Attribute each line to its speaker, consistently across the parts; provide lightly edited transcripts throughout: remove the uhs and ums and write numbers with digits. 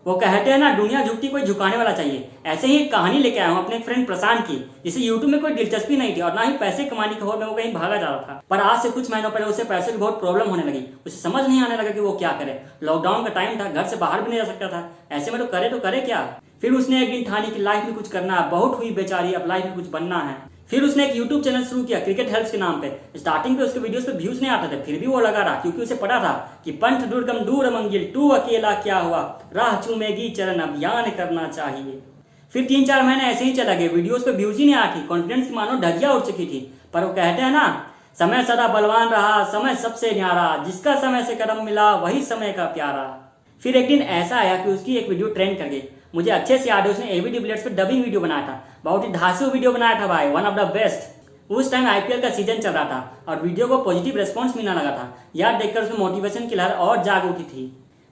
Speaker 1: वो कहते हैं ना, दुनिया झुकती कोई झुकाने वाला चाहिए। ऐसे ही एक कहानी लेके आया हूँ अपने फ्रेंड प्रशांत की, जिसे यूट्यूब में कोई दिलचस्पी नहीं थी और ना ही पैसे कमाने की होड़ में वो कहीं भागा जा रहा था। पर आज से कुछ महीनों पहले उसे पैसे की बहुत प्रॉब्लम होने लगी। उसे समझ नहीं आने लगा कि वो क्या करे। लॉकडाउन का टाइम था, घर से बाहर भी नहीं जा सकता था। ऐसे में तो करे क्या। फिर उसने एक दिन ठानी कि लाइफ में कुछ करना है, बहुत हुई बेचारी, अब लाइफ में कुछ बनना है। फिर उसने एक YouTube चैनल शुरू किया क्रिकेट हेल्प्स के नाम पे। स्टार्टिंग पे उसके वीडियोस पे व्यूज नहीं आते थे, फिर भी वो लगा रहा, क्योंकि उसे पता था कि पंथ दुर्गम दूर मंजिल, तू अकेला क्या हुआ, राह चूमेगी चरण, अभियान करना चाहिए। फिर 3-4 महीने ऐसे ही चला गए, वीडियोस पे व्यूज ही नहीं आती, कॉन्फिडेंस की मानो ढगिया उड़ चुकी थी। पर वो कहते हैं ना, समय सदा बलवान रहा, समय सबसे न्यारा, जिसका समय से कदम मिला वही समय का प्यारा। फिर एक दिन ऐसा आया कि उसकी एक वीडियो ट्रेंड कर गई। मुझे अच्छे से याद है, उसने एवी डिविलियर्स पे डबिंग वीडियो बनाया था। बहुत ही धांसू वीडियो बनाया था भाई, वन ऑफ द बेस्ट। उस टाइम आईपीएल का सीजन चल रहा था और वीडियो को पॉजिटिव रेस्पॉन्स मिलने लगा था। याद देखकर उसमें मोटिवेशन की लहर और जाग उठी थी।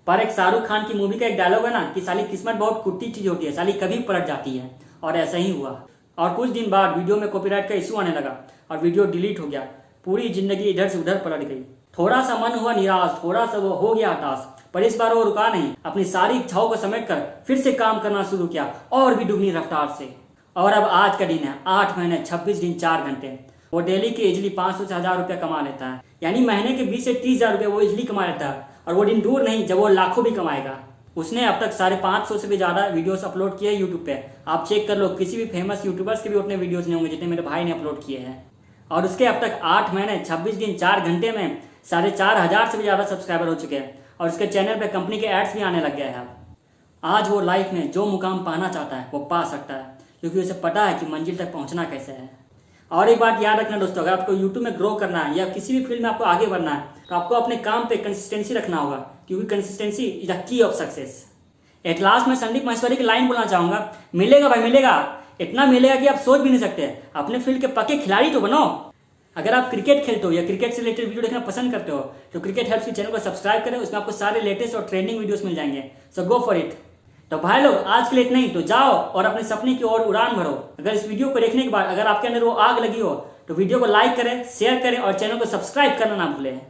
Speaker 1: पर एक शाहरुख खान की मूवी का एक डायलॉग है ना कि साली किस्मत बहुत कुट्टी चीज होती है, साली कभी पलट जाती है। और ऐसा ही हुआ। और कुछ दिन बाद वीडियो में कॉपीराइट का इशू आने लगा और वीडियो डिलीट हो गया। पूरी जिंदगी इधर से उधर पलट गई। थोड़ा सा मन हुआ निराश, थोड़ा सा वो हो गया हताश। पर इस बार वो रुका नहीं, अपनी सारी इच्छाओं को समेटकर फिर से काम करना शुरू किया, और भी दुगनी रफ्तार से। और अब आज का दिन है, 8 महीने 26 दिन 4 घंटे। वो डेली के इजली 500 से 1000 रुपया कमा लेता है, यानी महीने के 20 से 30 हजार रुपये वो इजली कमा लेता है। और वो दिन दूर नहीं जब वो लाखों भी कमाएगा। उसने अब तक 550 से भी ज्यादा वीडियोस अपलोड किए यूट्यूब पे। आप चेक कर लो, किसी भी फेमस यूट्यूबर्स के भी उतने वीडियोस नहीं होंगे जितने मेरे भाई ने अपलोड किए हैं। और उसके अब तक 8 महीने 26 दिन 4 घंटे में 4500 से भी ज्यादा सब्सक्राइबर हो चुके हैं। और उसके चैनल पे कंपनी के एड्स भी आने लग गए हैं। आज वो लाइफ में जो मुकाम पाना चाहता है वो पा सकता है, क्योंकि उसे पता है कि मंजिल तक पहुंचना कैसे है। और एक बात याद रखना दोस्तों, अगर आपको यूट्यूब में ग्रो करना है या किसी भी फील्ड में आपको आगे बढ़ना है, तो आपको अपने काम पे कंसिस्टेंसी रखना होगा, क्योंकि consistency is the key of success. At last में संदीप महेश्वरी की लाइन बोलना चाहूंगा, मिलेगा भाई मिलेगा, इतना मिलेगा कि आप सोच भी नहीं सकते। अपने फील्ड के पक्के खिलाड़ी तो बनो। अगर आप क्रिकेट खेलते हो या क्रिकेट से रिलेटेड वीडियो देखना पसंद करते हो, तो क्रिकेट हेल्प्स के चैनल को सब्सक्राइब करें, उसमें आपको सारे लेटेस्ट और ट्रेंडिंग वीडियोस मिल जाएंगे। सो गो फॉर इट। तो भाई लोग, आज के लिए इतना ही। तो जाओ और अपने सपने की ओर उड़ान भरो। अगर इस वीडियो को देखने के बाद अगर आपके अंदर वो आग लगी हो, तो वीडियो को लाइक करें, शेयर करें और चैनल को सब्सक्राइब करना ना भूलें।